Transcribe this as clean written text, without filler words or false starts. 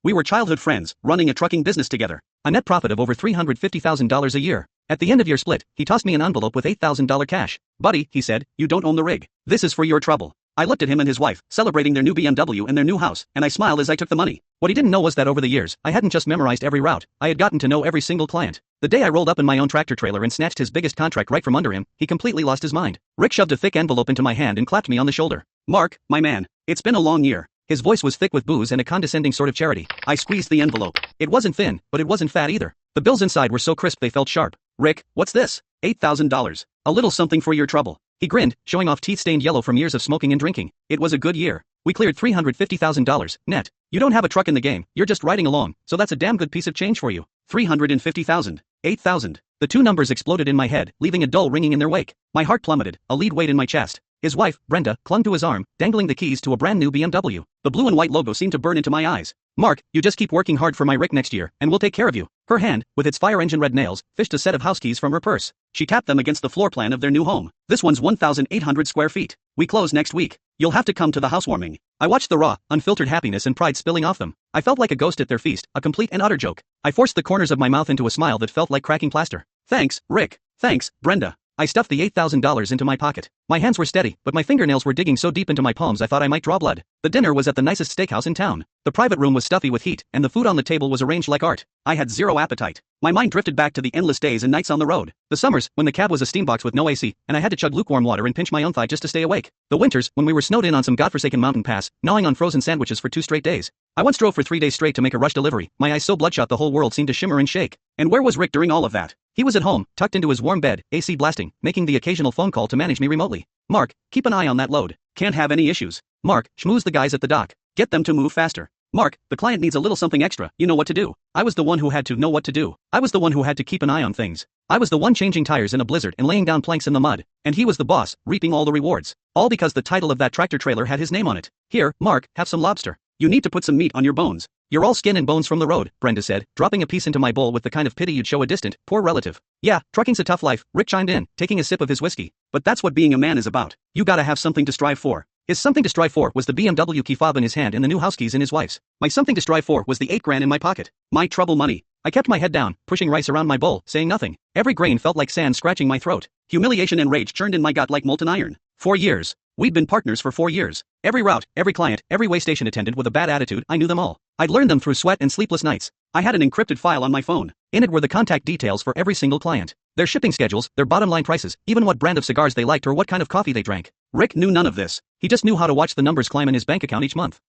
We were childhood friends, running a trucking business together. A net profit of over $350,000 a year. At the end of year split, he tossed me an envelope with $8,000 cash. Buddy, he said, you don't own the rig. This is for your trouble. I looked at him and his wife, celebrating their new BMW and their new house, and I smiled as I took the money. What he didn't know was that over the years, I hadn't just memorized every route, I had gotten to know every single client. The day I rolled up in my own tractor trailer and snatched his biggest contract right from under him, he completely lost his mind. Rick shoved a thick envelope into my hand and clapped me on the shoulder. Mark, my man, it's been a long year. His voice was thick with booze and a condescending sort of charity. I squeezed the envelope. It wasn't thin, but it wasn't fat either. The bills inside were so crisp they felt sharp. Rick, what's this? $8,000. A little something for your trouble. He grinned, showing off teeth stained yellow from years of smoking and drinking. It was a good year. We cleared $350,000, net. You don't have a truck in the game, you're just riding along, so that's a damn good piece of change for you. 350,000. 8,000. The two numbers exploded in my head, leaving a dull ringing in their wake. My heart plummeted, a lead weight in my chest. His wife, Brenda, clung to his arm, dangling the keys to a brand new BMW. The blue and white logo seemed to burn into my eyes. Mark, you just keep working hard for my Rick next year, and we'll take care of you. Her hand, with its fire engine red nails, fished a set of house keys from her purse. She tapped them against the floor plan of their new home. This one's 1,800 square feet. We close next week. You'll have to come to the housewarming. I watched the raw, unfiltered happiness and pride spilling off them. I felt like a ghost at their feast, a complete and utter joke. I forced the corners of my mouth into a smile that felt like cracking plaster. Thanks, Rick. Thanks, Brenda. I stuffed the $8,000 into my pocket. My hands were steady, but my fingernails were digging so deep into my palms I thought I might draw blood. The dinner was at the nicest steakhouse in town. The private room was stuffy with heat, and the food on the table was arranged like art. I had zero appetite. My mind drifted back to the endless days and nights on the road. The summers, when the cab was a steambox with no AC, and I had to chug lukewarm water and pinch my own thigh just to stay awake. The winters, when we were snowed in on some godforsaken mountain pass, gnawing on frozen sandwiches for 2 straight days. I once drove for 3 days straight to make a rush delivery, my eyes so bloodshot the whole world seemed to shimmer and shake. And where was Rick during all of that? He was at home, tucked into his warm bed, AC blasting, making the occasional phone call to manage me remotely. Mark, keep an eye on that load. Can't have any issues. Mark, schmooze the guys at the dock. Get them to move faster. Mark, the client needs a little something extra, you know what to do. I was the one who had to know what to do. I was the one who had to keep an eye on things. I was the one changing tires in a blizzard and laying down planks in the mud. And he was the boss, reaping all the rewards. All because the title of that tractor trailer had his name on it. Here, Mark, have some lobster. You need to put some meat on your bones. You're all skin and bones from the road, Brenda said, dropping a piece into my bowl with the kind of pity you'd show a distant, poor relative. Yeah, trucking's a tough life, Rick chimed in, taking a sip of his whiskey. But that's what being a man is about. You gotta have something to strive for. His something to strive for was the BMW key fob in his hand and the new house keys in his wife's. My something to strive for was the $8,000 in my pocket. My trouble money. I kept my head down, pushing rice around my bowl, saying nothing. Every grain felt like sand scratching my throat. Humiliation and rage churned in my gut like molten iron. 4 years. We'd been partners for 4 years. Every route, every client, every way station attendant with a bad attitude, I knew them all. I'd learned them through sweat and sleepless nights. I had an encrypted file on my phone. In it were the contact details for every single client. Their shipping schedules, their bottom line prices, even what brand of cigars they liked or what kind of coffee they drank. Rick knew none of this. He just knew how to watch the numbers climb in his bank account each month.